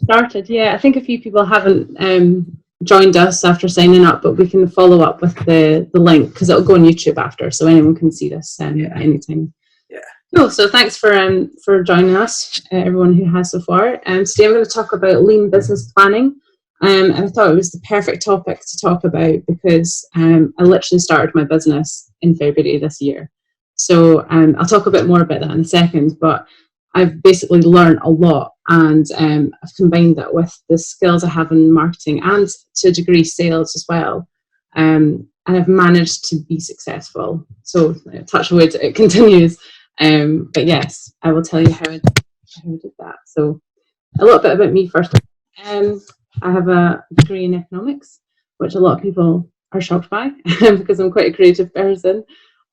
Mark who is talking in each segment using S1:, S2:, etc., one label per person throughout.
S1: started. Yeah, I think a few people haven't joined us after signing up, but we can follow up with the link because it'll go on YouTube after, so anyone can see this anytime.
S2: Yeah.
S1: Cool. So thanks for joining us, everyone who has so far. Today I'm going to talk about lean business planning. And I thought it was the perfect topic to talk about because I literally started my business in February this year. So I'll talk a bit more about that in a second, but I've basically learned a lot, and I've combined that with the skills I have in marketing and to a degree sales as well. And I've managed to be successful. So touch wood, it continues. But yes, I will tell you how I did that. So a little bit about me first. I have a degree in economics, which a lot of people are shocked by because I'm quite a creative person.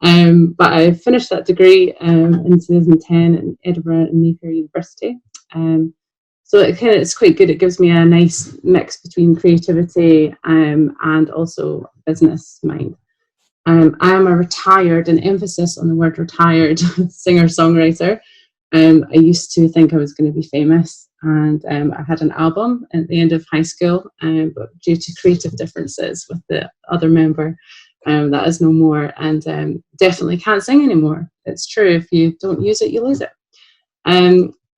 S1: But I finished that degree in 2010 at Edinburgh and Napier University. So it's quite good. It gives me a nice mix between creativity and also business mind. I am a retired, an emphasis on the word retired, singer-songwriter. I used to think I was going to be famous, and I had an album at the end of high school, but due to creative differences with the other member, that is no more, and definitely can't sing anymore. It's true, if you don't use it, you lose it.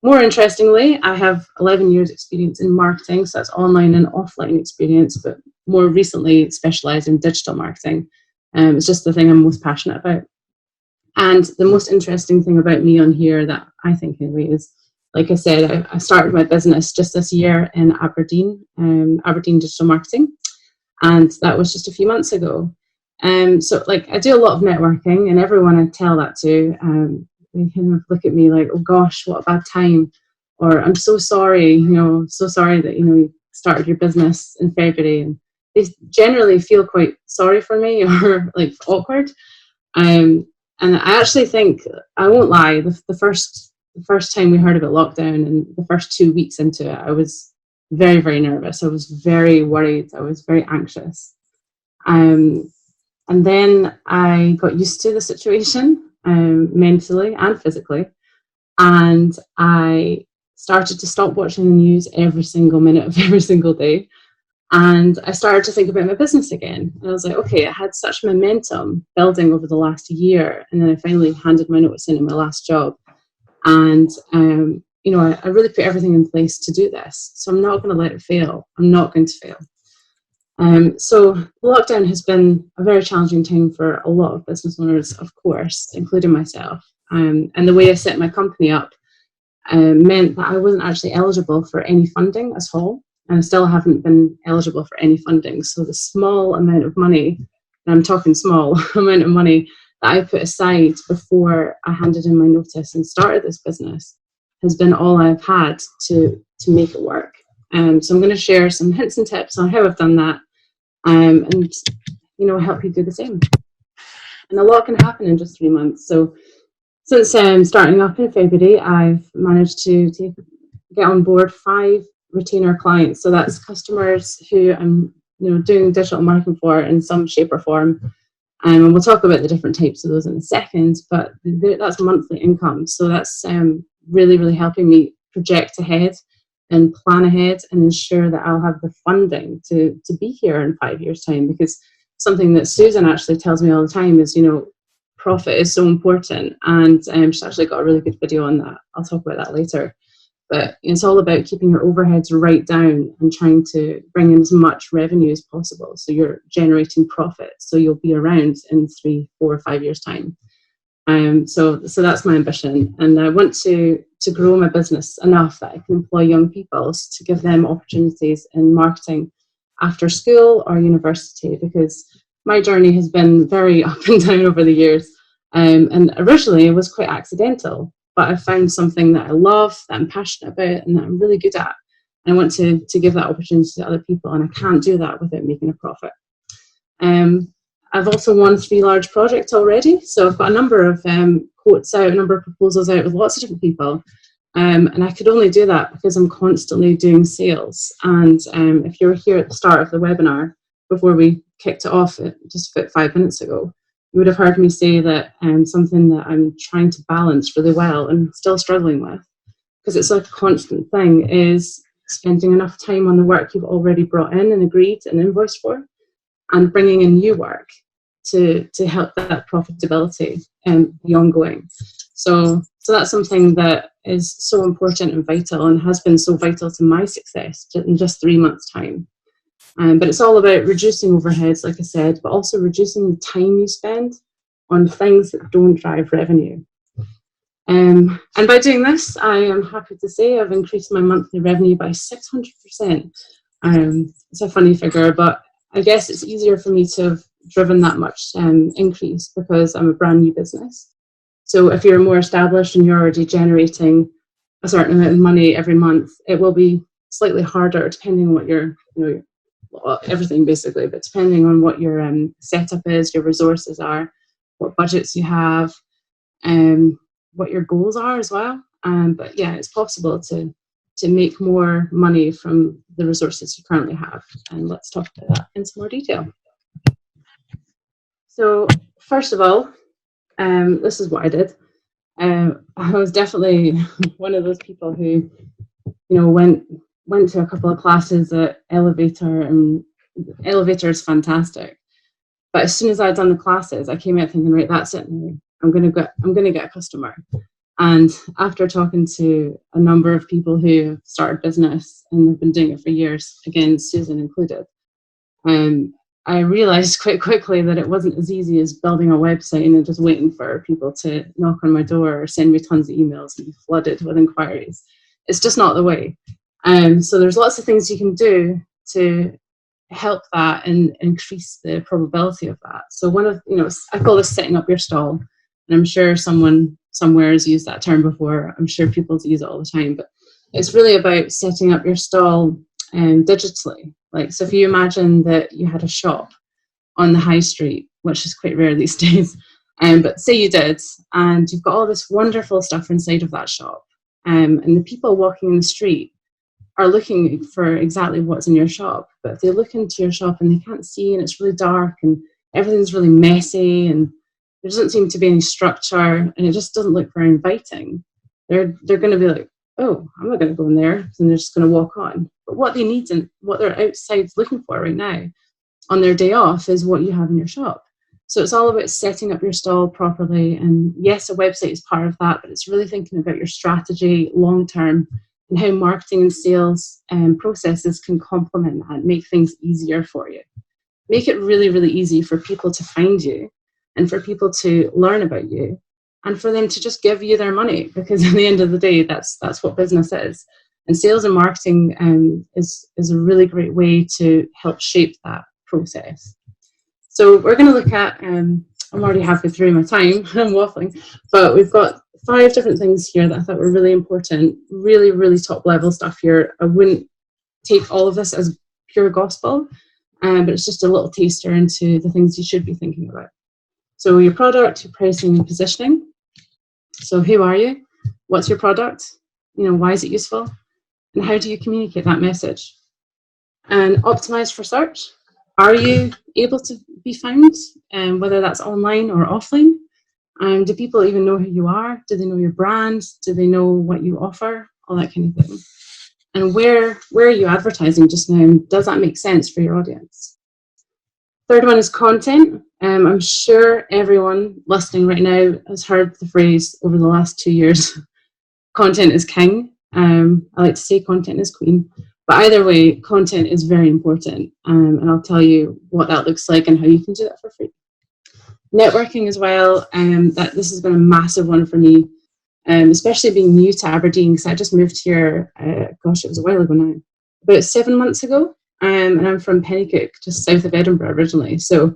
S1: More interestingly, I have 11 years experience in marketing, so that's online and offline experience, but more recently specialised in digital marketing. It's just the thing I'm most passionate about. And the most interesting thing about me on here that I think anyway is, like I said, I started my business just this year in Aberdeen, Aberdeen Digital Marketing, and that was just a few months ago. So like I do a lot of networking, and everyone I tell that to, they kind of look at me like, oh gosh, what a bad time, or I'm so sorry, so sorry that you started your business in February, and they generally feel quite sorry for me or like awkward. And I actually think, I won't lie, the first time we heard about lockdown and the first 2 weeks into it, I was very, very nervous. I was very worried. I was very anxious. And then I got used to the situation, mentally and physically. And I started to stop watching the news every single minute of every single day. And I started to think about my business again. And I was like, okay, it had such momentum building over the last year. And then I finally handed my notice in my last job. And, I really put everything in place to do this. So I'm not going to let it fail. I'm not going to fail. So lockdown has been a very challenging time for a lot of business owners, of course, including myself. And the way I set my company up meant that I wasn't actually eligible for any funding at all. And I still haven't been eligible for any funding. So the small amount of money, and I'm talking small amount of money, that I put aside before I handed in my notice and started this business has been all I've had to make it work. So I'm going to share some hints and tips on how I've done that, and help you do the same. And a lot can happen in just 3 months. So since starting up in February, I've managed to get on board 5 retainer clients. So that's customers who I'm doing digital marketing for in some shape or form. And we'll talk about the different types of those in a second, but that's monthly income. So that's really, really helping me project ahead and plan ahead and ensure that I'll have the funding to be here in 5 years' time. Because something that Susan actually tells me all the time is, profit is so important. And she's actually got a really good video on that. I'll talk about that later. But it's all about keeping your overheads right down and trying to bring in as much revenue as possible. So you're generating profit. So you'll be around in 3, 4, 5 years' time. So that's my ambition. And I want to grow my business enough that I can employ young people to give them opportunities in marketing after school or university, because my journey has been very up and down over the years. And originally it was quite accidental. But I found something that I love, that I'm passionate about, and that I'm really good at. And I want to give that opportunity to other people, and I can't do that without making a profit. I've also won 3 large projects already, so I've got a number of quotes out, a number of proposals out with lots of different people. And I could only do that because I'm constantly doing sales. And if you were here at the start of the webinar, before we kicked it off just about 5 minutes ago, you would have heard me say that something that I'm trying to balance really well and still struggling with, because it's a constant thing, is spending enough time on the work you've already brought in and agreed and invoiced for, and bringing in new work to help that profitability be ongoing. So that's something that is so important and vital, and has been so vital to my success in just 3 months' time. But it's all about reducing overheads, like I said, but also reducing the time you spend on things that don't drive revenue. And by doing this, I am happy to say I've increased my monthly revenue by 600%. It's a funny figure, but I guess it's easier for me to have driven that much increase because I'm a brand new business. So if you're more established and you're already generating a certain amount of money every month, it will be slightly harder depending on what your, everything basically, but depending on what your setup is, your resources are, what budgets you have, what your goals are as well. But yeah, it's possible to make more money from the resources you currently have. And let's talk about that in some more detail. So first of all, this is what I did. I was definitely one of those people who, went to a couple of classes at Elevator, and Elevator is fantastic. But as soon as I'd done the classes, I came out thinking, right, that's it. I'm gonna get a customer. And after talking to a number of people who started business and have been doing it for years, again, Susan included, I realized quite quickly that it wasn't as easy as building a website and then just waiting for people to knock on my door or send me tons of emails and be flooded with inquiries. It's just not the way. So there's lots of things you can do to help that and increase the probability of that. So one of, I call this setting up your stall. And I'm sure someone somewhere has used that term before. I'm sure people use it all the time, but it's really about setting up your stall digitally. So if you imagine that you had a shop on the high street, which is quite rare these days, but say you did, and you've got all this wonderful stuff inside of that shop, and the people walking in the street are looking for exactly what's in your shop, but if they look into your shop and they can't see, and it's really dark and everything's really messy and there doesn't seem to be any structure and it just doesn't look very inviting, they're going to be like, oh, I'm not going to go in there, and they're just going to walk on. But what they need and what they're outside looking for right now on their day off is what you have in your shop. So it's all about setting up your stall properly. And yes, a website is part of that, but it's really thinking about your strategy long term and how marketing and sales processes can complement that and make things easier for you. Make it really, really easy for people to find you and for people to learn about you and for them to just give you their money, because at the end of the day, that's what business is. And sales and marketing is a really great way to help shape that process. So we're going to look at, I'm already halfway through my time, I'm waffling, but we've got 5 different things here that I thought were really important, really, really top level stuff here. I wouldn't take all of this as pure gospel, but it's just a little taster into the things you should be thinking about. So your product, your pricing and positioning. So who are you? What's your product? Why is it useful? And how do you communicate that message? And optimize for search. Are you able to be found, whether that's online or offline? Do people even know who you are? Do they know your brand? Do they know what you offer? All that kind of thing. And where are you advertising just now? Does that make sense for your audience? Third one is content. I'm sure everyone listening right now has heard the phrase over the last 2 years, content is king. I like to say content is queen. But either way, content is very important. And I'll tell you what that looks like and how you can do that for free. Networking as well. This has been a massive one for me, especially being new to Aberdeen, because I just moved here, it was a while ago now, about 7 months ago. And I'm from Pennycook, just south of Edinburgh originally. So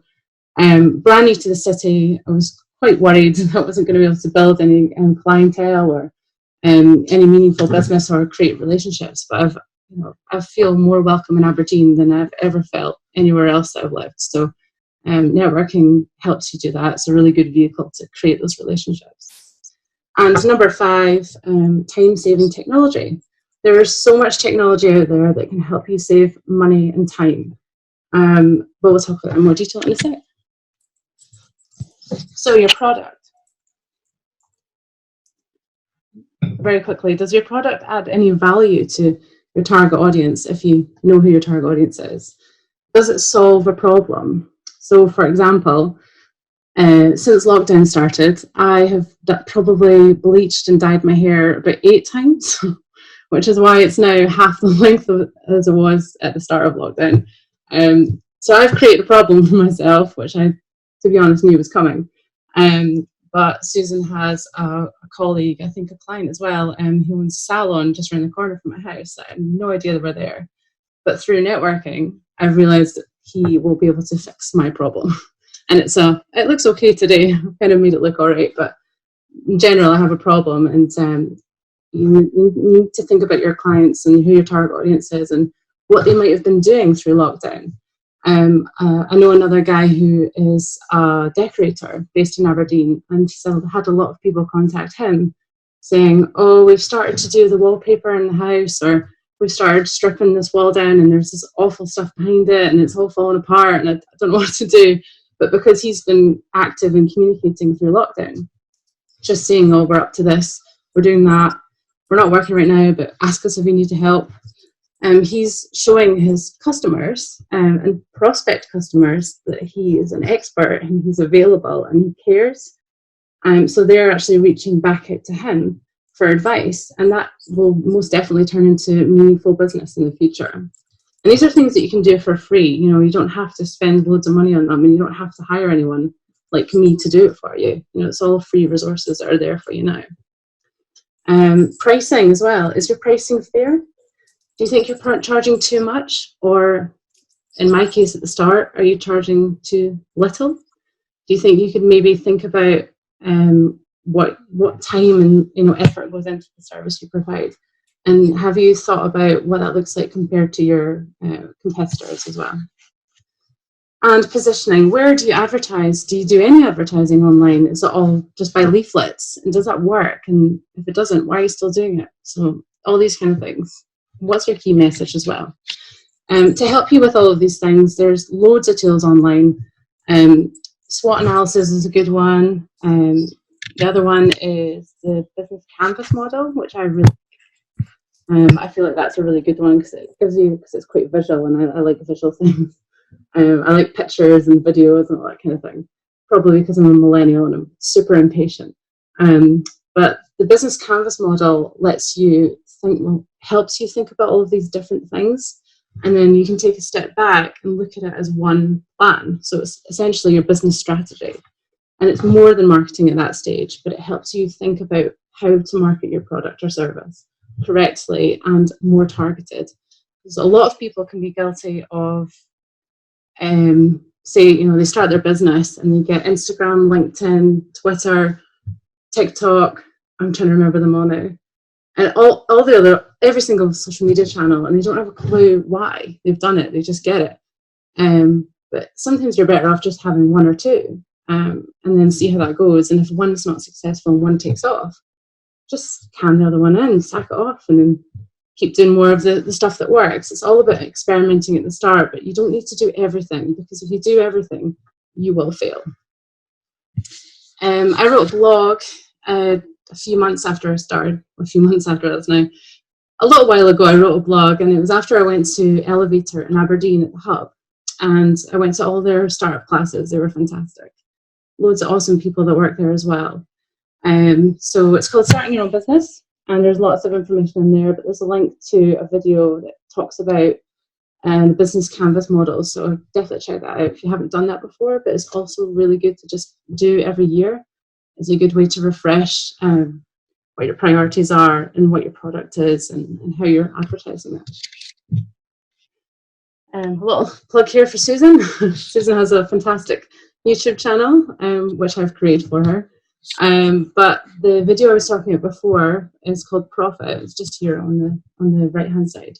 S1: brand new to the city. I was quite worried that I wasn't going to be able to build any clientele or any meaningful business or create relationships. But I feel more welcome in Aberdeen than I've ever felt anywhere else that I've lived. So networking helps you do that. It's a really good vehicle to create those relationships. And number 5, time-saving technology. There is so much technology out there that can help you save money and time. But we'll talk about that in more detail in a sec. So your product. Very quickly, does your product add any value to your target audience, if you know who your target audience is? Does it solve a problem? So, for example, since lockdown started, I have probably bleached and dyed my hair about 8 times, which is why it's now half the length as it was at the start of lockdown. So I've created a problem for myself, which I, to be honest, knew was coming. But Susan has a colleague, I think a client as well, who owns a salon just around the corner from my house. I had no idea they were there. But through networking, I've realised that he will be able to fix my problem. And it looks okay today. I've kind of made it look all right, but in general, I have a problem, and you need to think about your clients and who your target audience is and what they might have been doing through lockdown. I know another guy who is a decorator based in Aberdeen, and he's had a lot of people contact him saying, oh, we've started to do the wallpaper in the house, or we started stripping this wall down and there's this awful stuff behind it and it's all falling apart and I don't know what to do. But because he's been active in communicating through lockdown, just saying, oh, we're up to this, we're doing that, we're not working right now, but ask us if you need help. He's showing his customers and prospect customers that he is an expert and he's available and he cares. So they're actually reaching back out to him for advice, and that will most definitely turn into meaningful business in the future. And these are things that you can do for free. You know, you don't have to spend loads of money on them, and you don't have to hire anyone like me to do it for you. You know, it's all free resources that are there for you now. Pricing as well. Is your pricing fair? Do you think you're charging too much? Or in my case at the start, are you charging too little? Do you think you could maybe think about what time and effort goes into the service you provide? And have you thought about what that looks like compared to your competitors as well? And positioning, where do you advertise? Do you do any advertising online? Is it all just by leaflets? And does that work? And if it doesn't, why are you still doing it? So all these kind of things. What's your key message as well? To help you with all of these things, there's loads of tools online. SWOT analysis is a good one. The other one is the business canvas model, which I really I feel like that's a really good one because it's quite visual, and I like visual things. I like pictures and videos and all that kind of thing, probably because I'm a millennial and I'm super impatient. But the business canvas model lets you helps you think about all of these different things, and then you can take a step back and look at it as one plan. So it's essentially your business strategy, and it's more than marketing at that stage, but it helps you think about how to market your product or service correctly and more targeted. Because a lot of people can be guilty of they start their business and they get Instagram, LinkedIn, Twitter, TikTok, I'm trying to remember them all now, and every single social media channel, and they don't have a clue why they've done it. They just get it. But sometimes you're better off just having one or two, and then see how that goes. And if one's not successful and one takes off, just can the other one in, sack it off, and then keep doing more of the stuff that works. It's all about experimenting at the start, but you don't need to do everything, because if you do everything, you will fail. I wrote a blog a few months after that's now. A little while ago, I wrote a blog, and it was after I went to Elevator in Aberdeen at the Hub, and I went to all their startup classes. They were fantastic. Loads of awesome people that work there as well. So it's called Starting Your Own Business, and there's lots of information in there, but there's a link to a video that talks about the business canvas model. So definitely check that out if you haven't done that before, but it's also really good to just do every year. It's a good way to refresh what your priorities are and what your product is and how you're advertising it. A little plug here for Susan. Susan has a fantastic YouTube channel, which I've created for her. But the video I was talking about before is called Profit. It's just here on the right hand side.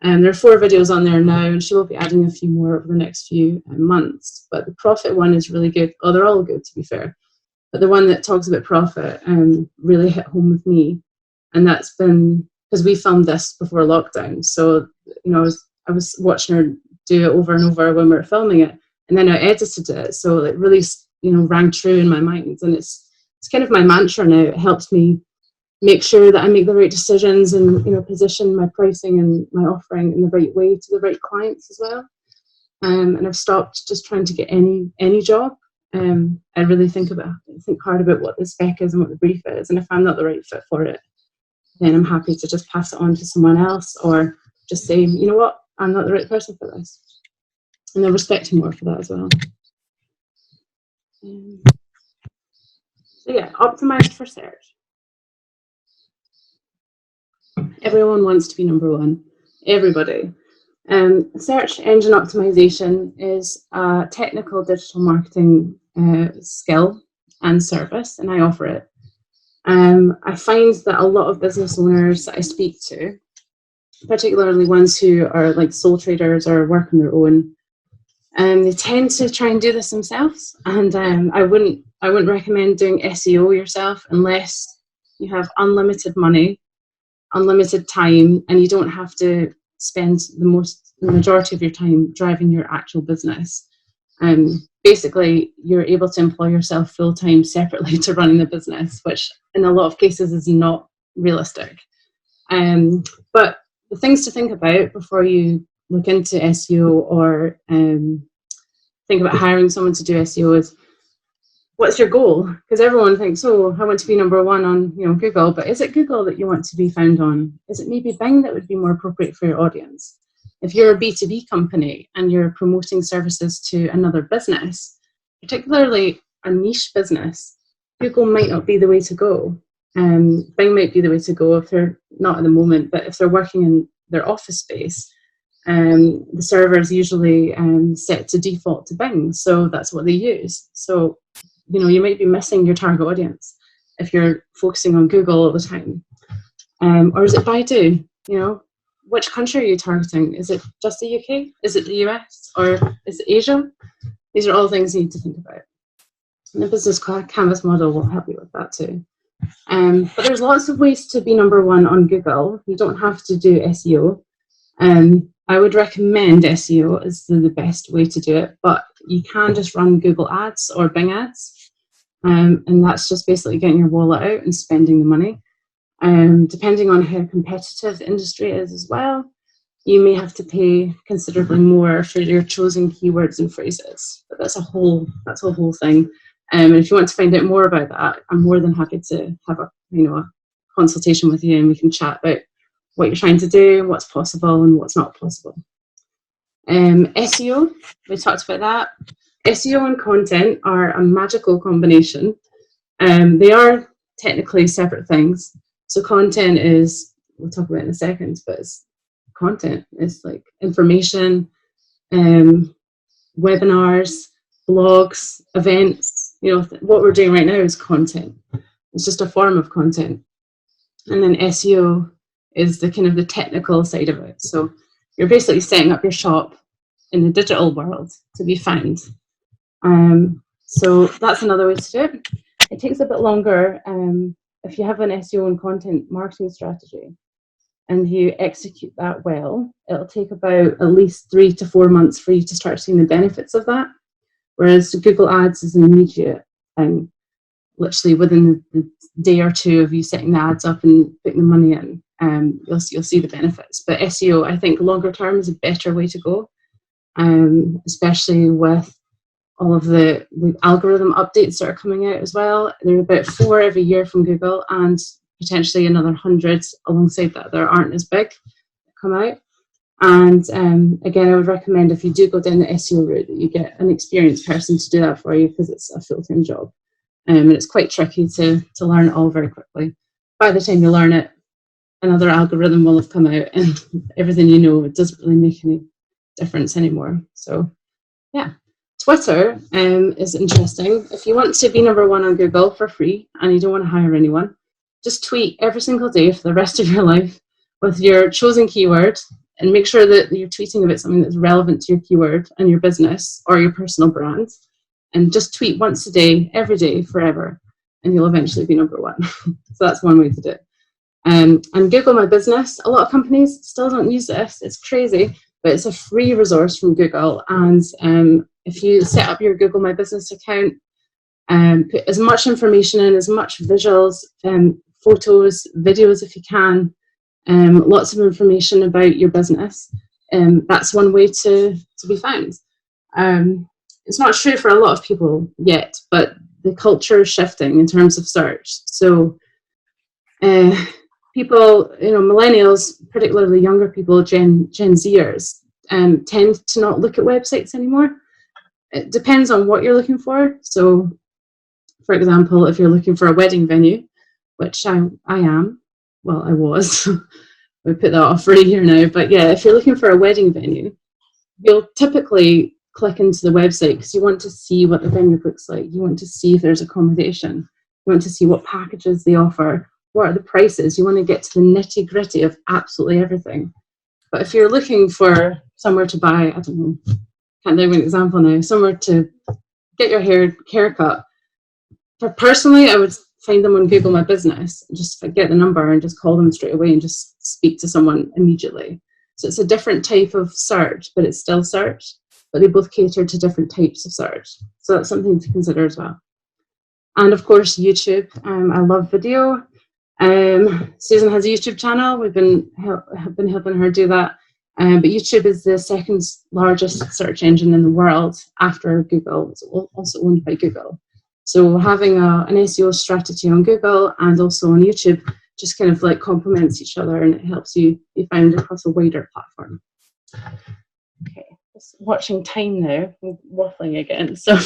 S1: There are 4 videos on there now, and she will be adding a few more over the next few months. But the Profit one is really good. Oh, they're all good, to be fair. But the one that talks about profit really hit home with me, and that's been because we filmed this before lockdown. So I was watching her do it over and over when we were filming it, and then I edited it, so it really rang true in my mind, and it's kind of my mantra now. It helps me make sure that I make the right decisions and, you know, position my pricing and my offering in the right way to the right clients as well. And I've stopped just trying to get any job. I really think hard about what the spec is and what the brief is, and if I'm not the right fit for it, then I'm happy to just pass it on to someone else, or just say, you know what, I'm not the right person for this. And they'll respect you more for that as well. So yeah, optimized for search. Everyone wants to be number one. Everybody. Search engine optimization is a technical digital marketing skill and service, and I offer it. I find that a lot of business owners that I speak to, particularly ones who are like sole traders or work on their own, they tend to try and do this themselves. And I wouldn't recommend doing SEO yourself unless you have unlimited money, unlimited time, and you don't have to spend the majority of your time driving your actual business. Basically, you're able to employ yourself full-time separately to running the business, which in a lot of cases is not realistic. But the things to think about before you look into SEO or think about hiring someone to do SEO is, what's your goal? Because everyone thinks, oh, I want to be number one on, you know, Google, but is it Google that you want to be found on? Is it maybe Bing that would be more appropriate for your audience? If you're a B2B company and you're promoting services to another business, particularly a niche business, Google might not be the way to go. Bing might be the way to go if they're not at the moment, but if they're working in their office space, the server is usually set to default to Bing, so that's what they use. So, you know, you might be missing your target audience if you're focusing on Google all the time. Or is it Baidu? You know, which country are you targeting? Is it just the UK? Is it the US? Or is it Asia? These are all things you need to think about. And the business canvas model will help you with that too. But there's lots of ways to be number one on Google. You don't have to do SEO. I would recommend SEO as the best way to do it, but you can just run Google ads or Bing ads. And that's just basically getting your wallet out and spending the money. Depending on how competitive the industry is as well, you may have to pay considerably more for your chosen keywords and phrases. But that's a whole thing. And if you want to find out more about that, I'm more than happy to have a consultation with you, and we can chat about what you're trying to do, what's possible and what's not possible. SEO, we talked about that. SEO and content are a magical combination. They are technically separate things. So content is, we'll talk about it in a second, but it's content. It's like information, webinars, blogs, events. You know, what we're doing right now is content. It's just a form of content. And then SEO is the kind of the technical side of it. So you're basically setting up your shop in the digital world to be found. So that's another way to do it. It takes a bit longer if you have an SEO and content marketing strategy and you execute that well. It'll take about at least 3 to 4 months for you to start seeing the benefits of that. Whereas Google Ads is an immediate thing. Literally within the day or two of you setting the ads up and putting the money in, you'll see the benefits. But SEO, I think longer term is a better way to go, especially with all of the algorithm updates that are coming out as well. There are about 4 every year from Google, and potentially another 100 alongside that aren't as big that come out. And again, I would recommend, if you do go down the SEO route, that you get an experienced person to do that for you, because it's a full-time job. And it's quite tricky to learn it all very quickly. By the time you learn it, another algorithm will have come out, and everything you know, it doesn't really make any difference anymore. So yeah, Twitter is interesting. If you want to be number one on Google for free and you don't want to hire anyone, just tweet every single day for the rest of your life with your chosen keyword, and make sure that you're tweeting about something that's relevant to your keyword and your business or your personal brand. And just tweet once a day, every day, forever, and you'll eventually be number one. So that's one way to do it. And Google My Business, a lot of companies still don't use this. It's crazy, but it's a free resource from Google. And if you set up your Google My Business account, put as much information in, as much visuals, photos, videos if you can, lots of information about your business. That's one way to be found. It's not true for a lot of people yet, but the culture is shifting in terms of search. So people, millennials, particularly younger people, Gen Zers, tend to not look at websites anymore. It depends on what you're looking for. So, for example, if you're looking for a wedding venue, which I am, well, I was, we put that off for a year now, but yeah, if you're looking for a wedding venue, you'll typically click into the website because you want to see what the venue looks like. You want to see if there's accommodation. You want to see what packages they offer. What are the prices? You want to get to the nitty gritty of absolutely everything. But if you're looking for somewhere to buy, I don't know, can't think of an example now, somewhere to get your haircut. Personally, I would find them on Google My Business, just get the number and just call them straight away and just speak to someone immediately. So it's a different type of search, but it's still search, but they both cater to different types of search. So that's something to consider as well. And of course, YouTube. I love video. Susan has a YouTube channel. We've been helping her do that. But YouTube is the second largest search engine in the world after Google. It's also owned by Google. So having an SEO strategy on Google and also on YouTube just kind of like complements each other, and it helps you be found across a wider platform. Okay, just watching time now, I'm waffling again. So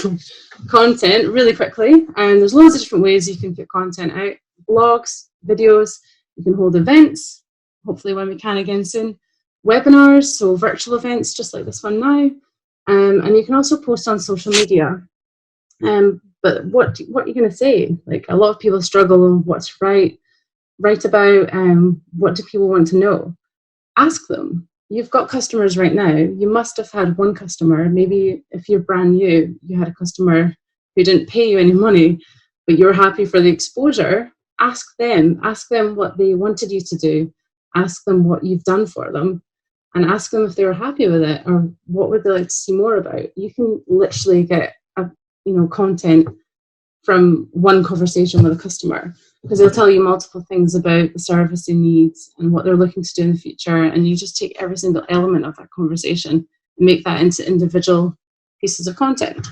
S1: content, really quickly, and there's loads of different ways you can put content out. Blogs, videos, you can hold events, hopefully when we can again soon. Webinars, so virtual events just like this one now. And you can also post on social media. But what are you going to say? Like, a lot of people struggle on what to write about, what do people want to know? Ask them. You've got customers right now. You must have had one customer. Maybe if you're brand new, you had a customer who didn't pay you any money, but you're happy for the exposure. Ask them what they wanted you to do. Ask them what you've done for them, and ask them if they were happy with it or what would they like to see more about. You can literally get content from one conversation with a customer, because they'll tell you multiple things about the service they need and what they're looking to do in the future, and you just take every single element of that conversation and make that into individual pieces of content.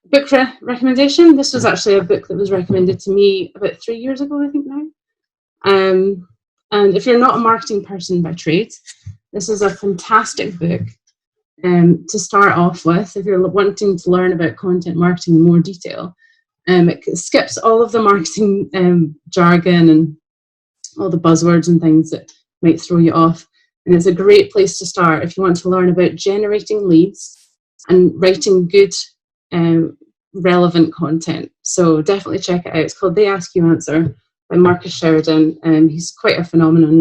S1: Book recommendation. This was actually a book that was recommended to me about 3 years ago, I think now. And if you're not a marketing person by trade, this is a fantastic book to start off with if you're wanting to learn about content marketing in more detail. It skips all of the marketing jargon and all the buzzwords and things that might throw you off. And it's a great place to start if you want to learn about generating leads and writing good, relevant content. So definitely check it out. It's called They Ask You Answer by Marcus Sheridan, and he's quite a phenomenon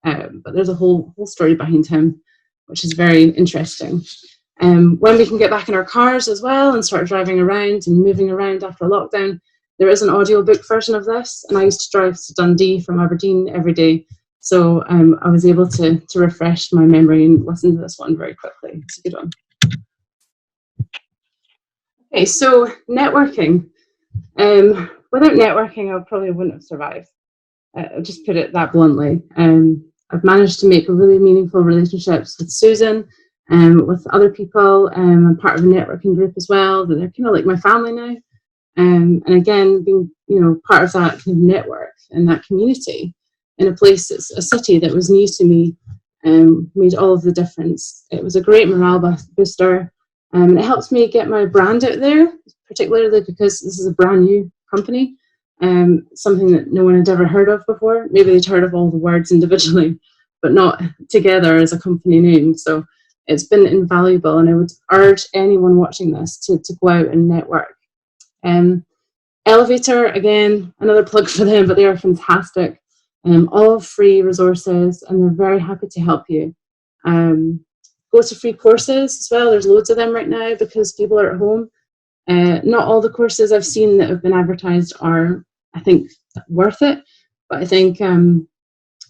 S1: now. But there's a whole story behind him, which is very interesting. When we can get back in our cars as well and start driving around and moving around after lockdown, there is an audiobook version of this, and I used to drive to Dundee from Aberdeen every day, so I was able to refresh my memory and listen to this one very quickly. It's a good one. Okay, so networking. Without networking, I probably wouldn't have survived. I'll just put it that bluntly. I've managed to make really meaningful relationships with Susan, with other people. I'm part of a networking group as well. They're kind of like my family now. And again, being part of that kind of network and that community in a place, it's a city that was new to me, made all of the difference. It was a great morale booster. It helps me get my brand out there, particularly because this is a brand new company. Something that no one had ever heard of before. Maybe they'd heard of all the words individually, but not together as a company name. So it's been invaluable, and I would urge anyone watching this to go out and network. Elevator, again, another plug for them, but they are fantastic. All free resources, and they're very happy to help you. Go to free courses as well. There's loads of them right now because people are at home. Not all the courses I've seen that have been advertised are, I think, worth it. But I think,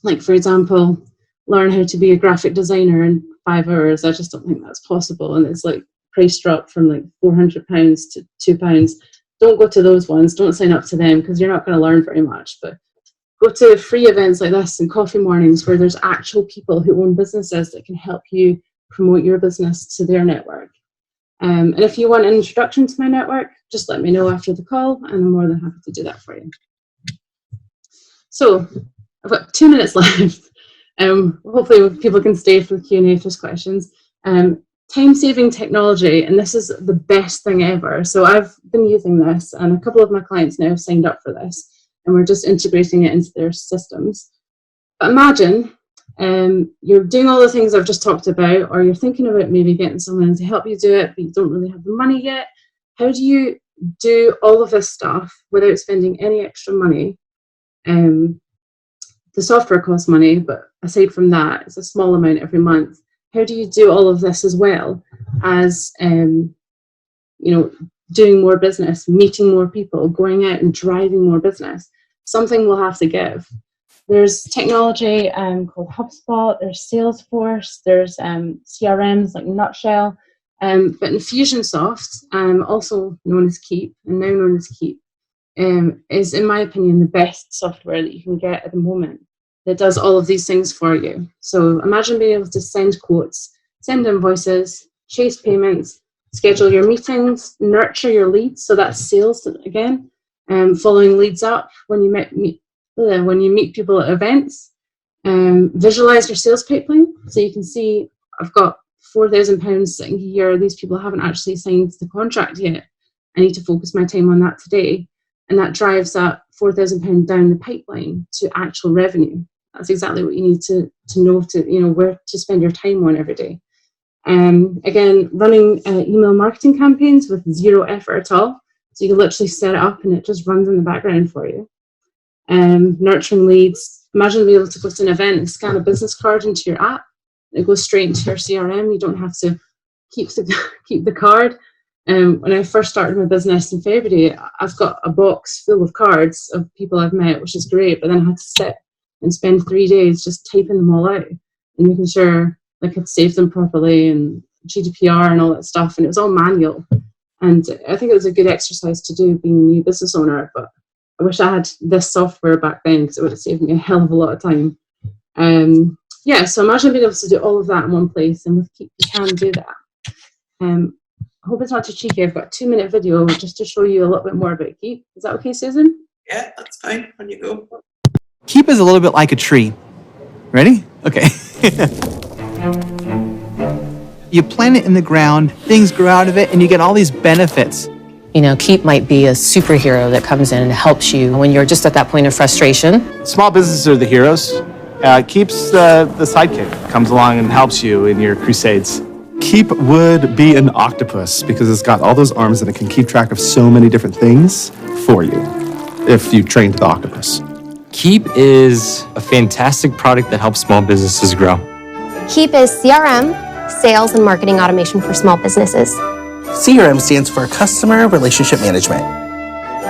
S1: like, for example, learn how to be a graphic designer in 5 hours. I just don't think that's possible. And it's like price drop from like £400 to £2. don't go to those ones. Don't sign up to them because you're not going to learn very much. But go to free events like this and coffee mornings where there's actual people who own businesses that can help you promote your business to their network. And if you want an introduction to my network, just let me know after the call, and I'm more than happy to do that for you. So I've got 2 minutes left. Hopefully people can stay for the Q&A if there's questions. Time-saving technology, and this is the best thing ever. So I've been using this, and a couple of my clients now have signed up for this, and we're just integrating it into their systems. But imagine you're doing all the things I've just talked about, or you're thinking about maybe getting someone to help you do it, but you don't really have the money yet. How do you do all of this stuff without spending any extra money? The software costs money, but aside from that, it's a small amount every month. How do you do all of this as well as, doing more business, meeting more people, going out and driving more business? Something will have to give. There's technology called HubSpot, there's Salesforce, there's CRMs like Nutshell, but Infusionsoft, also known as Keep, and now known as Keep, is, in my opinion, the best software that you can get at the moment that does all of these things for you. So imagine being able to send quotes, send invoices, chase payments, schedule your meetings, nurture your leads, so that's sales again, following leads up when you meet people at events, visualize your sales pipeline, so you can see I've got £4,000 sitting here, these people haven't actually signed the contract yet, I need to focus my time on that today, and that drives that £4,000 down the pipeline to actual revenue. That's exactly what you need to know where to spend your time on every day. Again, running email marketing campaigns with zero effort at all, so you can literally set it up and it just runs in the background for you. Nurturing leads. Imagine being able to go to an event and scan a business card into your app. It goes straight into your CRM. You don't have to keep the card. When I first started my business in February, I've got a box full of cards of people I've met, which is great, but then I had to sit and spend 3 days just typing them all out and making sure I could save them properly and GDPR and all that stuff, and it was all manual. And I think it was a good exercise to do being a new business owner, but I wish I had this software back then because it would have saved me a hell of a lot of time. So imagine being able to do all of that in one place, and with Keep you can do that. I hope it's not too cheeky. I've got a 2-minute video just to show you a little bit more about Keep. Is that okay, Susan?
S2: Yeah, that's fine. On you go.
S3: Keep is a little bit like a tree. Ready? Okay. You plant it in the ground, things grow out of it, and you get all these benefits.
S4: Keep might be a superhero that comes in and helps you when you're just at that point of frustration.
S5: Small businesses are the heroes. Keep's the sidekick. Comes along and helps you in your crusades.
S6: Keep would be an octopus because it's got all those arms and it can keep track of so many different things for you if you trained the octopus.
S7: Keep is a fantastic product that helps small businesses grow.
S8: Keep is CRM, sales and marketing automation for small businesses.
S9: CRM stands for Customer Relationship Management.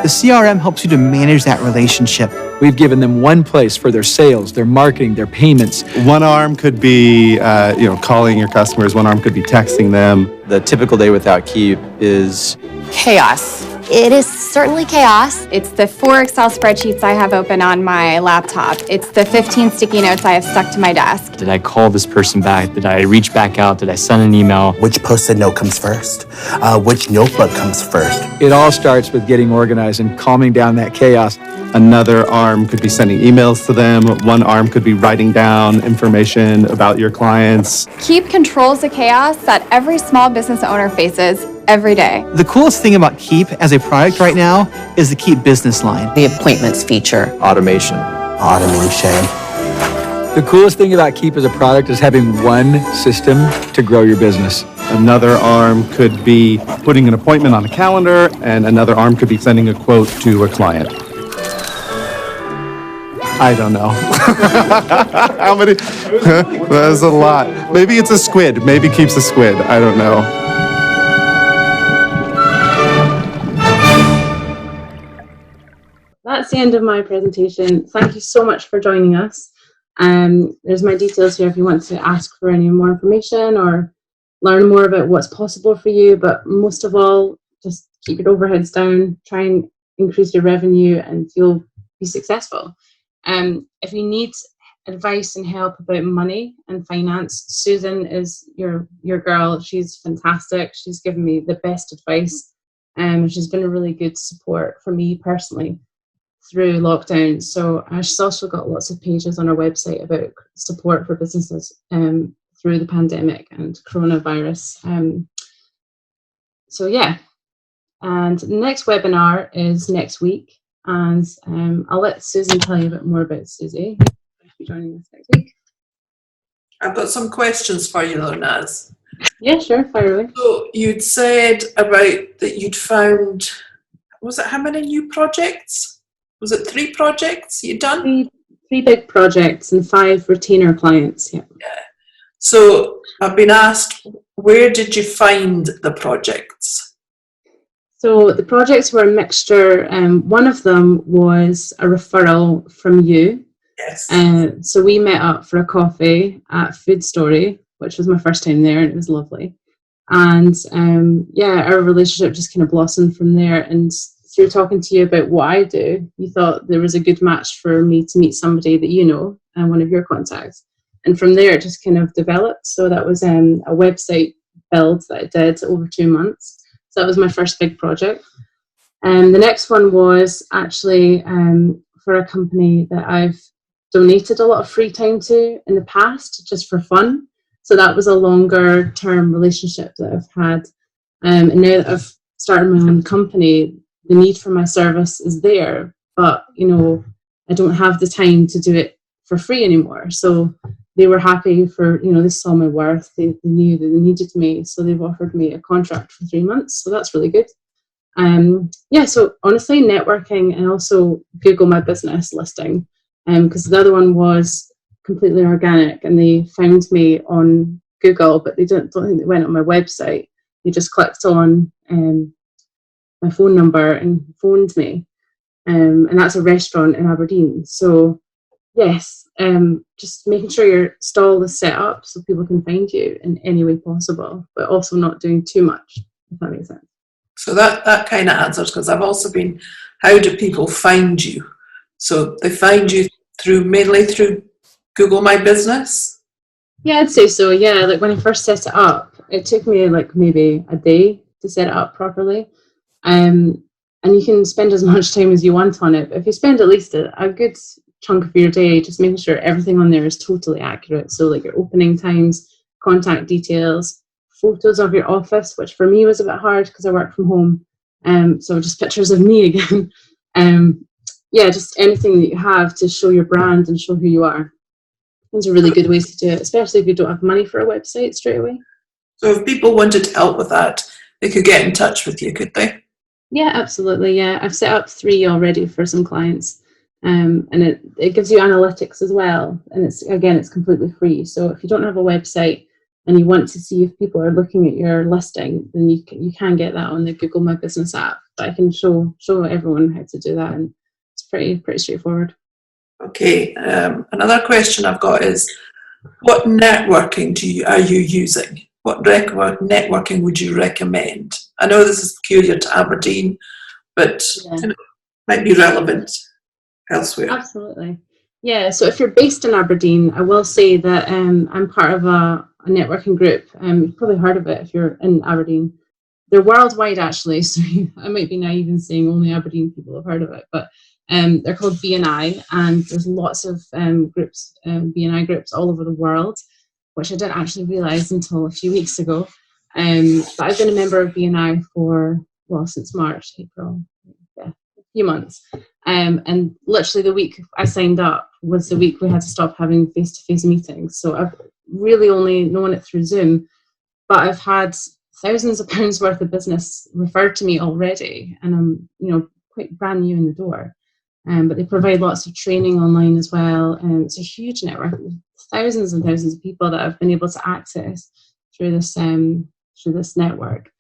S3: The CRM helps you to manage that relationship.
S10: We've given them one place for their sales, their marketing, their payments.
S6: One arm could be, calling your customers. One arm could be texting them.
S7: The typical day without Keep is
S11: chaos.
S8: It is certainly chaos.
S11: It's the 4 Excel spreadsheets I have open on my laptop. It's the 15 sticky notes I have stuck to my desk.
S7: Did I call this person back? Did I reach back out? Did I send an email?
S9: Which Post-it note comes first? Which notebook comes first?
S10: It all starts with getting organized and calming down that chaos.
S6: Another arm could be sending emails to them. One arm could be writing down information about your clients.
S11: Keep controls the chaos that every small business owner faces every day.
S3: The coolest thing about Keep as a product right now is the Keep business line.
S4: The appointments feature.
S7: Automation.
S10: The coolest thing about Keep as a product is having one system to grow your business.
S6: Another arm could be putting an appointment on a calendar, and another arm could be sending a quote to a client. I don't know. How many? That's a lot. Maybe it's a squid. Maybe Keep's a squid. I don't know.
S1: That's the end of my presentation. Thank you so much for joining us. There's my details here if you want to ask for any more information or learn more about what's possible for you. But most of all, just keep your overheads down, try and increase your revenue, and you'll be successful. If you need advice and help about money and finance, Susan is your girl. She's fantastic. She's given me the best advice. She's been a really good support for me personally through lockdown. So she's also got lots of pages on our website about support for businesses through the pandemic and coronavirus. So yeah, and the next webinar is next week, and I'll let Susan tell you a bit more about Susie. Thanks for joining us next week.
S2: I've got some questions for you though, Naz.
S1: Yeah, sure, fire away.
S2: So you'd said about that you'd found, was it how many new projects? Was it 3 projects you'd done?
S1: Three big projects and 5 retainer clients. Yeah.
S2: So I've been asked, where did you find the projects?
S1: So the projects were a mixture. One of them was a referral from you.
S2: Yes.
S1: So we met up for a coffee at Food Story, which was my first time there, and it was lovely. And yeah, our relationship just kind of blossomed from there. And through talking to you about what I do, you thought there was a good match for me to meet somebody that you know and one of your contacts. And from there, it just kind of developed. So that was a website build that I did over 2 months. So that was my first big project. And the next one was actually for a company that I've donated a lot of free time to in the past, just for fun. So that was a longer term relationship that I've had. And now that I've started my own company, the need for my service is there, but you know, I don't have the time to do it for free anymore. So they were happy for, you know, they saw my worth, they knew that they needed me, so they've offered me a contract for 3 months. So that's really good. Yeah, so honestly, networking and also Google My Business listing, because the other one was completely organic and they found me on Google, but they don't think they went on my website. They just clicked on my phone number and phoned me, and that's a restaurant in Aberdeen. So yes, just making sure your stall is set up so people can find you in any way possible, but also not doing too much, if that makes sense.
S2: So that kind of answers, because I've also been, how do people find you? So they find you mainly through Google My Business?
S1: Yeah, I'd say so. Yeah, like when I first set it up, it took me like maybe a day to set it up properly. And you can spend as much time as you want on it. But if you spend at least a good chunk of your day just making sure everything on there is totally accurate, so like your opening times, contact details, photos of your office, which for me was a bit hard because I work from home, so just pictures of me again. Yeah, just anything that you have to show your brand and show who you are. Those are really good ways to do it, especially if you don't have money for a website straight away.
S2: So if people wanted to help with that, they could get in touch with you, could they?
S1: Yeah, absolutely. Yeah, I've set up 3 already for some clients, and it gives you analytics as well. And it's completely free. So if you don't have a website and you want to see if people are looking at your listing, then you can get that on the Google My Business app. But I can show everyone how to do that, and it's pretty straightforward.
S2: Okay. Another question I've got is, what networking are you using? What networking would you recommend? I know this is peculiar to Aberdeen, but you know, might be relevant elsewhere.
S1: Absolutely. Yeah, so if you're based in Aberdeen, I will say that I'm part of a networking group. You've probably heard of it if you're in Aberdeen. They're worldwide actually, so I might be naive in saying only Aberdeen people have heard of it, but they're called BNI, and there's lots of groups, BNI groups all over the world, which I didn't actually realise until a few weeks ago. But I've been a member of BNI since March, April, a few months. And literally the week I signed up was the week we had to stop having face-to-face meetings. So I've really only known it through Zoom, but I've had thousands of pounds worth of business referred to me already, and I'm quite brand new in the door. But they provide lots of training online as well. It's a huge network, thousands and thousands of people that I've been able to access through this network.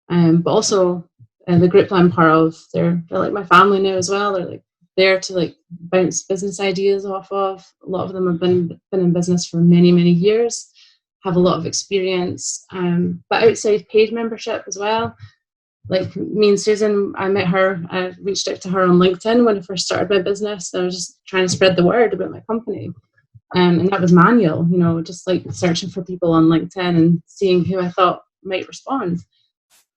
S1: But also the group I'm part of, they're like my family now as well. They're like there to like bounce business ideas off of. A lot of them have been in business for many, many years, have a lot of experience. But outside paid membership as well, like me and Susan, I met her, I reached out to her on LinkedIn when I first started my business. I was just trying to spread the word about my company. And that was manual, you know, just like searching for people on LinkedIn and seeing who I thought might respond.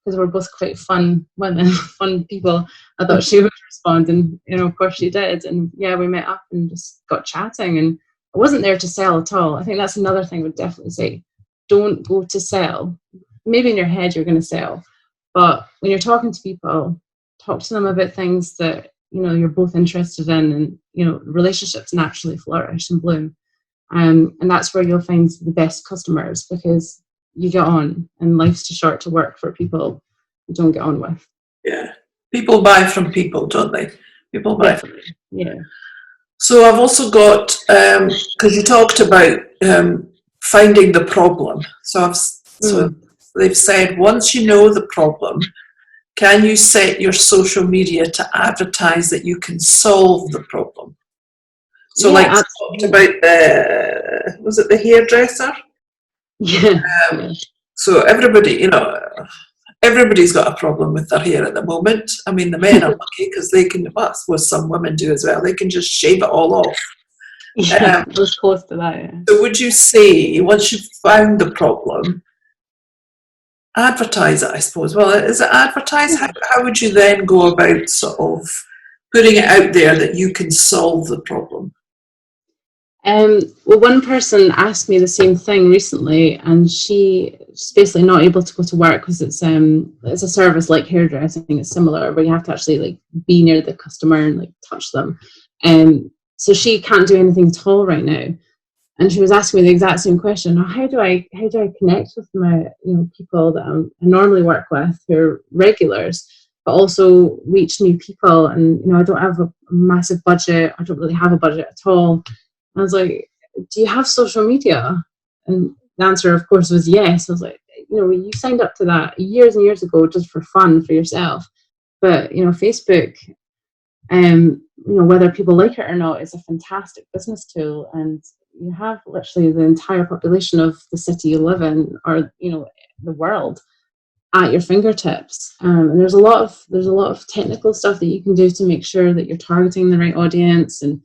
S1: Because we're both quite fun women, fun people. I thought she would respond, and you know, of course she did. And yeah, we met up and just got chatting. And I wasn't there to sell at all. I think that's another thing I would definitely say. Don't go to sell. Maybe in your head you're going to sell, but when you're talking to people, talk to them about things that you know you're both interested in, and you know, relationships naturally flourish and bloom. And that's where you'll find the best customers, because you get on, and life's too short to work for people you don't get on with.
S2: Yeah. People buy from people, don't they? People buy from people.
S1: Yeah.
S2: So I've also got, because you talked about finding the problem. So they've said, once you know the problem, can you set your social media to advertise that you can solve the problem? So like you talked about was it the hairdresser?
S1: Yeah.
S2: So everybody, you know, everybody's got a problem with their hair at the moment. I mean, the men are lucky because they can, well, some women do as well, they can just shave it all off.
S1: Yeah, it was close to that, yeah.
S2: So would you say, once you've found the problem, advertise it, I suppose? Well, is it advertise? How would you then go about sort of putting it out there that you can solve the problem?
S1: Well, one person asked me the same thing recently, and she's basically not able to go to work because it's a service like hairdressing. It's similar, where you have to actually like be near the customer and like touch them. So she can't do anything at all right now, and she was asking me the exact same question: how do I connect with my people that I normally work with who are regulars, but also reach new people? And I don't have a massive budget. I don't really have a budget at all. I was like, do you have social media? And the answer, of course, was yes. I was like, you signed up to that years and years ago just for fun for yourself. But, Facebook, whether people like it or not, is a fantastic business tool. And you have literally the entire population of the city you live in, or, the world, at your fingertips. And there's a lot of technical stuff that you can do to make sure that you're targeting the right audience, and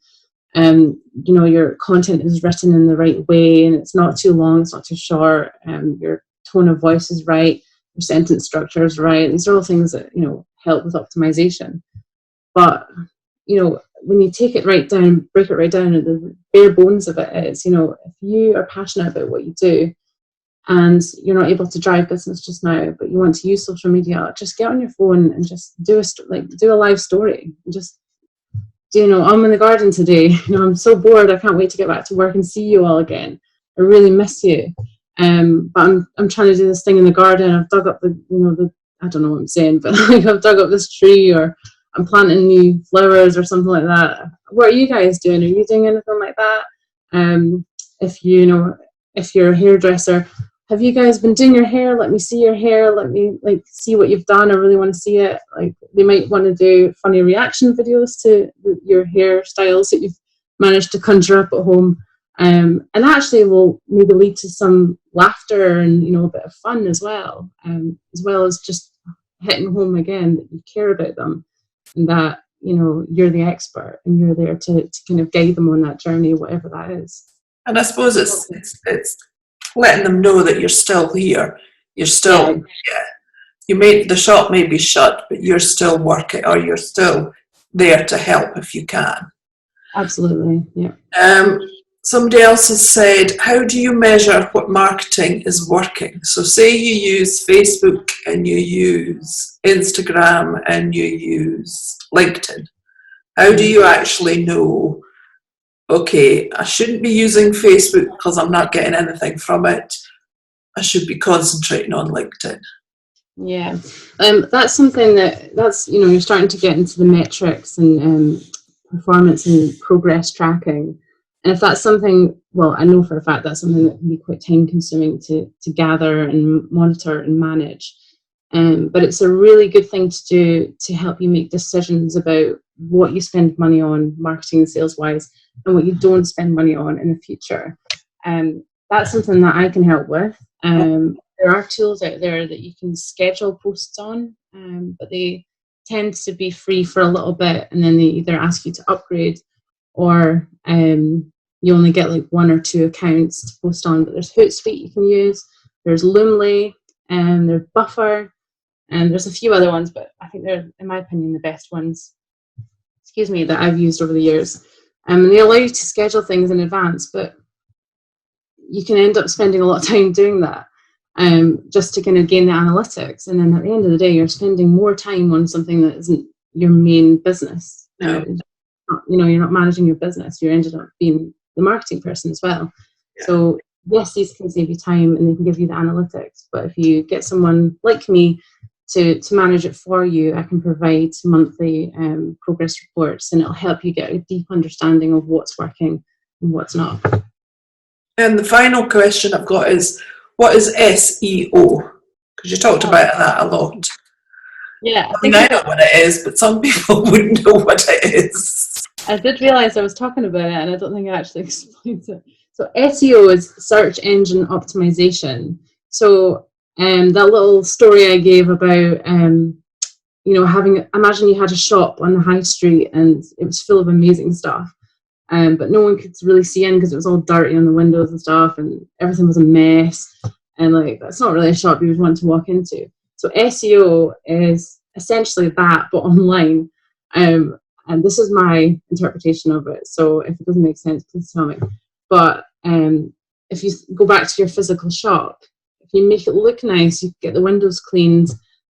S1: your content is written in the right way, and it's not too long, it's not too short, your tone of voice is right, your sentence structure is right. These are all things that help with optimization. But when you take it right down, break it right down, the bare bones of it is, if you are passionate about what you do and you're not able to drive business just now, but you want to use social media, just get on your phone and just do a live story. Just I'm in the garden today. I'm so bored. I can't wait to get back to work and see you all again. I really miss you. But I'm trying to do this thing in the garden. I've dug up the I don't know what I'm saying, but I've dug up this tree, or I'm planting new flowers or something like that. What are you guys doing? Are you doing anything like that? If you're a hairdresser, have you guys been doing your hair? Let me see your hair. Let me see what you've done. I really want to see it. They might want to do funny reaction videos to your hairstyles that you've managed to conjure up at home. And that actually will maybe lead to some laughter and, a bit of fun as well as just hitting home again that you care about them, and that, you're the expert and you're there to kind of guide them on that journey, whatever that is.
S2: And I suppose it's letting them know that you're still here. You're still, the shop may be shut, but you're still working, or you're still there to help if you can.
S1: Absolutely, yeah.
S2: Somebody else has said, how do you measure what marketing is working? So say you use Facebook and you use Instagram and you use LinkedIn. How do you actually know, okay, I shouldn't be using Facebook because I'm not getting anything from it. I should be concentrating on LinkedIn.
S1: Yeah, that's something that's you're starting to get into the metrics and performance and progress tracking. And if that's something, well, I know for a fact that's something that can be quite time consuming to gather and monitor and manage. But it's a really good thing to do to help you make decisions about what you spend money on, marketing and sales wise, and what you don't spend money on in the future. That's something that I can help with. There are tools out there that you can schedule posts on. but they tend to be free for a little bit, and then they either ask you to upgrade, or you only get like 1 or 2 accounts to post on. But there's Hootsuite you can use, there's Loomly, and there's Buffer, and there's a few other ones, but I think they're, in my opinion, the best ones, that I've used over the years. And they allow you to schedule things in advance, but you can end up spending a lot of time doing that, just to kind of gain the analytics. And then at the end of the day, you're spending more time on something that isn't your main business.
S2: No.
S1: You're not managing your business. You're ended up being the marketing person as well.
S2: Yeah.
S1: So yes, these can save you time and they can give you the analytics. But if you get someone like me to manage it for you, I can provide monthly progress reports, and it'll help you get a deep understanding of what's working and what's not.
S2: And the final question I've got is, what is SEO? Because you talked about that a lot.
S1: Yeah,
S2: I know what it is, but some people wouldn't know what it is.
S1: I did realise I was talking about it, and I don't think I actually explained it. So SEO is search engine optimization. So that little story I gave about, imagine you had a shop on the high street and it was full of amazing stuff, but no one could really see in because it was all dirty on the windows and stuff, and everything was a mess. And like, that's not really a shop you would want to walk into. So SEO is essentially that, but online. And this is my interpretation of it. So if it doesn't make sense, please tell me. But if you go back to your physical shop, if you make it look nice, you get the windows cleaned,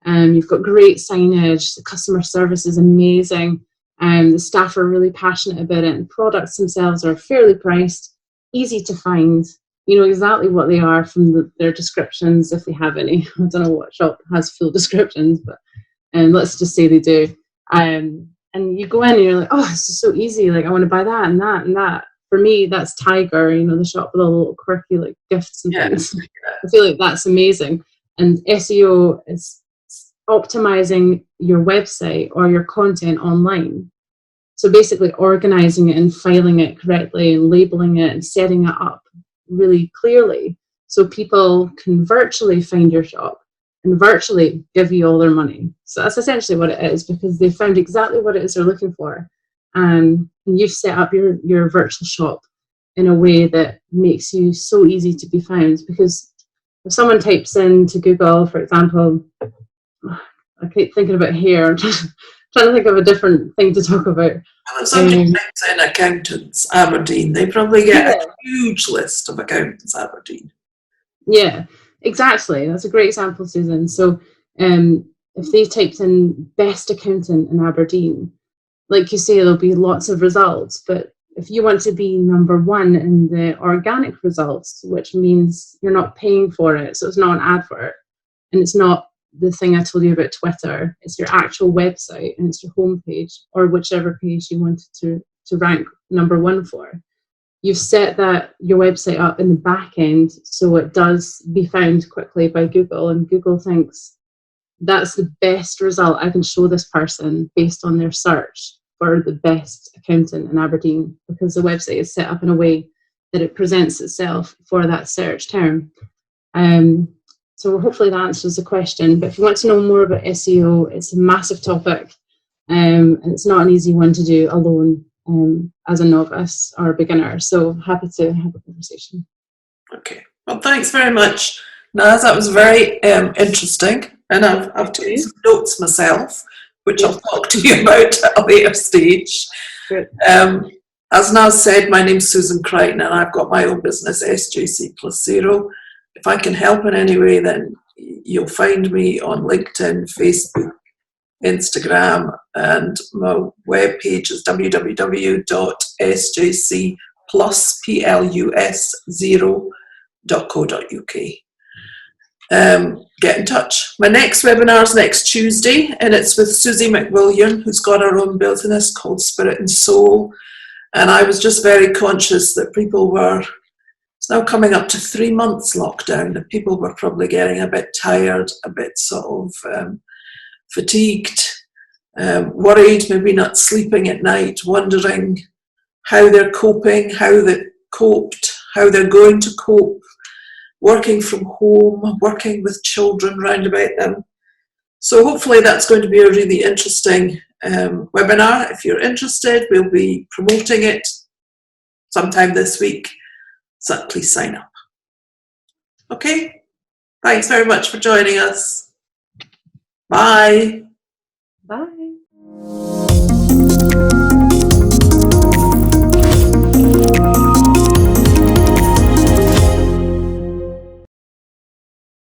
S1: you've got great signage, the customer service is amazing, the staff are really passionate about it, and products themselves are fairly priced, easy to find. You know exactly what they are from their descriptions, if they have any. I don't know what shop has full descriptions, but let's just say they do. And you go in and you're like, oh, this is so easy. Like, I want to buy that and that and that. For me, that's Tiger, the shop with all the little quirky like gifts and things. I feel like that's amazing. And SEO is optimizing your website or your content online. So basically organizing it and filing it correctly and labeling it and setting it up really clearly so people can virtually find your shop and virtually give you all their money. So that's essentially what it is, because they found exactly what it is they're looking for. And you've set up your virtual shop in a way that makes you so easy to be found. Because if someone types into Google, for example, I keep thinking about hair, I'm trying to think of a different thing to talk about.
S2: Well, if somebody types in accountants, Aberdeen, they probably get a huge list of accountants, Aberdeen.
S1: Yeah, exactly. That's a great example, Susan. So if they typed in best accountant in Aberdeen, like you say, there'll be lots of results. But if you want to be number one in the organic results, which means you're not paying for it, so it's not an advert, and it's not the thing I told you about Twitter, it's your actual website and it's your homepage, or whichever page you wanted to rank number one for. You've set your website up in the back end so it does be found quickly by Google, and Google thinks that's the best result I can show this person based on their search for the best accountant in Aberdeen, because the website is set up in a way that it presents itself for that search term. So hopefully that answers the question. But if you want to know more about SEO, it's a massive topic, and it's not an easy one to do alone as a novice or a beginner. So happy to have a conversation.
S2: Okay. Well, thanks very much, Naz. That was very interesting. And I've taken some notes myself, which I'll talk to you about at a later stage. As Naz said, my name's Susan Crichton, and I've got my own business, SJC Plus Zero. If I can help in any way, then you'll find me on LinkedIn, Facebook, Instagram, and my webpage is www.sjcplus0.co.uk. Get in touch. My next webinar is next Tuesday, and it's with Susie McWilliam, who's got her own business called Spirit and Soul. And I was just very conscious that it's now coming up to 3 months lockdown, and people were probably getting a bit tired, a bit sort of fatigued, worried, maybe not sleeping at night, wondering how they're coping, how they coped, how they're going to cope, working from home, working with children round about them. So hopefully that's going to be a really interesting webinar. If you're interested, we'll be promoting it sometime this week. So please sign up. Okay, thanks very much for joining us. Bye.
S1: Bye.